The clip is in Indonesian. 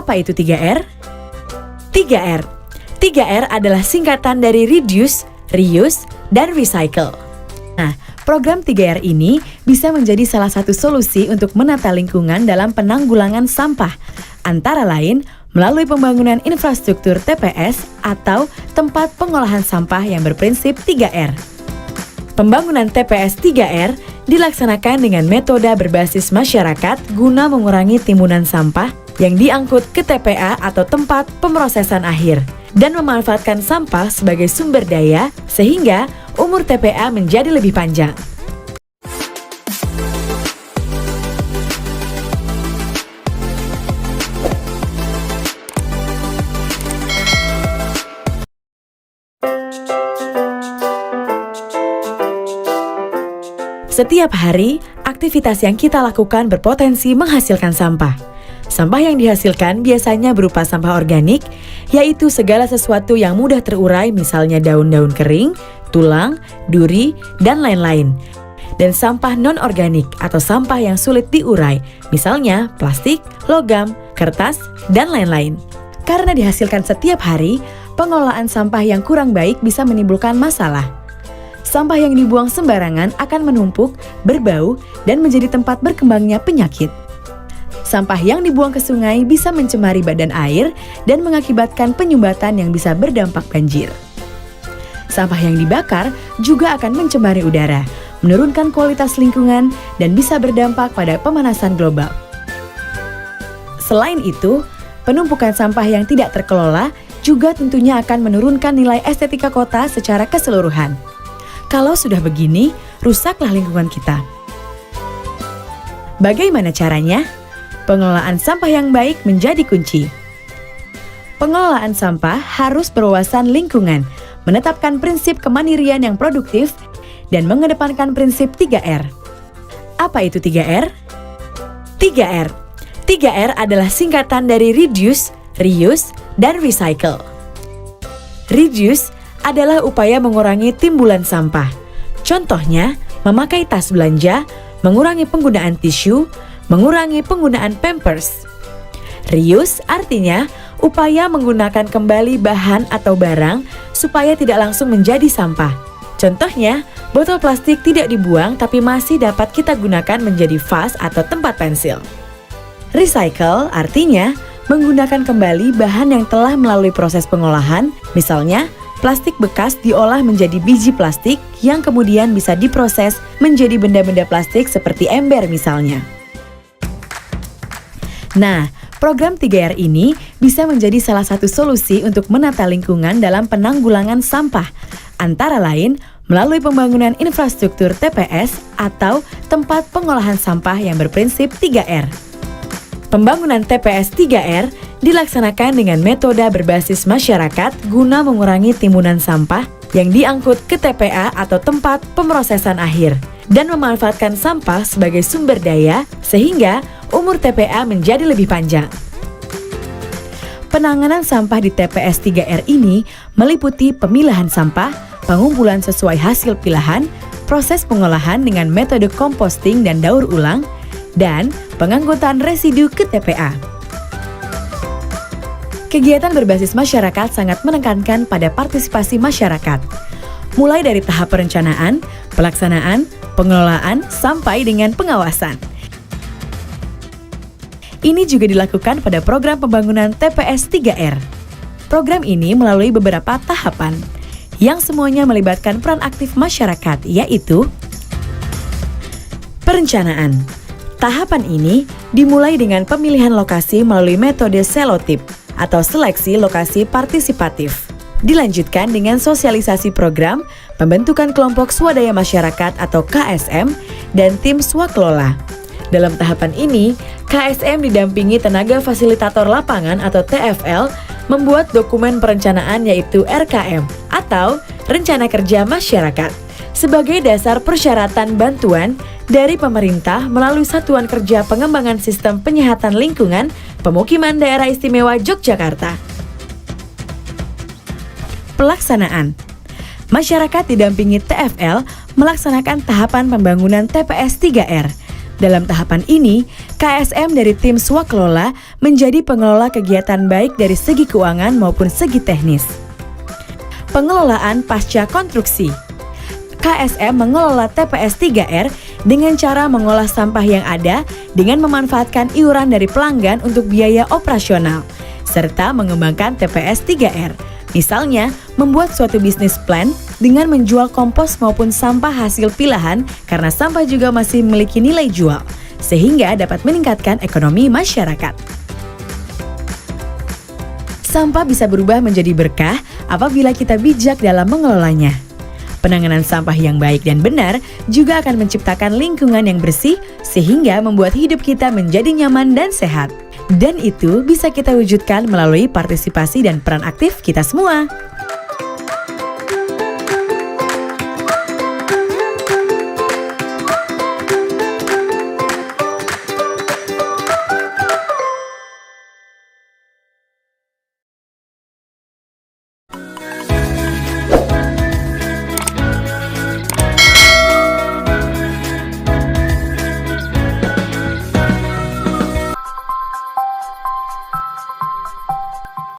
Apa itu 3R? 3R. 3R adalah singkatan dari reduce, reuse, dan recycle. Nah, program 3R ini bisa menjadi salah satu solusi untuk menata lingkungan dalam penanggulangan sampah, antara lain melalui pembangunan infrastruktur TPS atau tempat pengolahan sampah yang berprinsip 3R. Pembangunan TPS 3R dilaksanakan dengan metode berbasis masyarakat guna mengurangi timbunan sampah yang diangkut ke TPA atau tempat pemrosesan akhir dan memanfaatkan sampah sebagai sumber daya sehingga umur TPA menjadi lebih panjang. Setiap hari, aktivitas yang kita lakukan berpotensi menghasilkan sampah. Sampah yang dihasilkan biasanya berupa sampah organik, yaitu segala sesuatu yang mudah terurai, misalnya daun-daun kering, tulang, duri, dan lain-lain. Dan sampah non-organik atau sampah yang sulit diurai, misalnya plastik, logam, kertas, dan lain-lain. Karena dihasilkan setiap hari, pengelolaan sampah yang kurang baik bisa menimbulkan masalah. Sampah yang dibuang sembarangan akan menumpuk, berbau, dan menjadi tempat berkembangnya penyakit. Sampah yang dibuang ke sungai bisa mencemari badan air dan mengakibatkan penyumbatan yang bisa berdampak banjir. Sampah yang dibakar juga akan mencemari udara, menurunkan kualitas lingkungan, dan bisa berdampak pada pemanasan global. Selain itu, penumpukan sampah yang tidak terkelola juga tentunya akan menurunkan nilai estetika kota secara keseluruhan. Kalau sudah begini, rusaklah lingkungan kita. Bagaimana caranya? Pengelolaan sampah yang baik menjadi kunci. Pengelolaan sampah harus berwawasan lingkungan, menetapkan prinsip kemandirian yang produktif, dan mengedepankan prinsip 3R. Apa itu 3R? 3R. 3R adalah singkatan dari reduce, reuse, dan recycle. Reduce adalah upaya mengurangi timbulan sampah. Contohnya, memakai tas belanja, mengurangi penggunaan tisu, mengurangi penggunaan pampers. Reuse artinya upaya menggunakan kembali bahan atau barang supaya tidak langsung menjadi sampah. Contohnya, botol plastik tidak dibuang tapi masih dapat kita gunakan menjadi vas atau tempat pensil. Recycle artinya menggunakan kembali bahan yang telah melalui proses pengolahan, misalnya plastik bekas diolah menjadi biji plastik yang kemudian bisa diproses menjadi benda-benda plastik seperti ember misalnya. Nah, program 3R ini bisa menjadi salah satu solusi untuk menata lingkungan dalam penanggulangan sampah, antara lain melalui pembangunan infrastruktur TPS atau tempat pengolahan sampah yang berprinsip 3R. Pembangunan TPS 3R dilaksanakan dengan metode berbasis masyarakat guna mengurangi timbunan sampah yang diangkut ke TPA atau tempat pemrosesan akhir dan memanfaatkan sampah sebagai sumber daya sehingga umur TPA menjadi lebih panjang. Penanganan sampah di TPS 3R ini meliputi pemilahan sampah, pengumpulan sesuai hasil pilahan, proses pengolahan dengan metode composting dan daur ulang, dan pengangkutan residu ke TPA. Kegiatan berbasis masyarakat sangat menekankan pada partisipasi masyarakat, mulai dari tahap perencanaan, pelaksanaan, pengelolaan, sampai dengan pengawasan. Ini juga dilakukan pada program pembangunan TPS 3R. Program ini melalui beberapa tahapan, yang semuanya melibatkan peran aktif masyarakat, yaitu perencanaan. Tahapan ini dimulai dengan pemilihan lokasi melalui metode selotip atau seleksi lokasi partisipatif. Dilanjutkan dengan sosialisasi program, pembentukan kelompok swadaya masyarakat atau KSM, dan tim swakelola. Dalam tahapan ini, KSM didampingi tenaga fasilitator lapangan atau TFL membuat dokumen perencanaan yaitu RKM atau Rencana Kerja Masyarakat sebagai dasar persyaratan bantuan dari pemerintah melalui Satuan Kerja Pengembangan Sistem Penyihatan Lingkungan Pemukiman Daerah Istimewa Yogyakarta. Pelaksanaan. Masyarakat didampingi TFL melaksanakan tahapan pembangunan TPS 3R Dalam tahapan ini, KSM dari tim Swakelola menjadi pengelola kegiatan baik dari segi keuangan maupun segi teknis. Pengelolaan pasca konstruksi. KSM mengelola TPS 3R dengan cara mengolah sampah yang ada dengan memanfaatkan iuran dari pelanggan untuk biaya operasional, serta mengembangkan TPS 3R. Misalnya, membuat suatu bisnis plan dengan menjual kompos maupun sampah hasil pilahan karena sampah juga masih memiliki nilai jual, sehingga dapat meningkatkan ekonomi masyarakat. Sampah bisa berubah menjadi berkah apabila kita bijak dalam mengelolanya. Penanganan sampah yang baik dan benar juga akan menciptakan lingkungan yang bersih sehingga membuat hidup kita menjadi nyaman dan sehat. Dan itu bisa kita wujudkan melalui partisipasi dan peran aktif kita semua.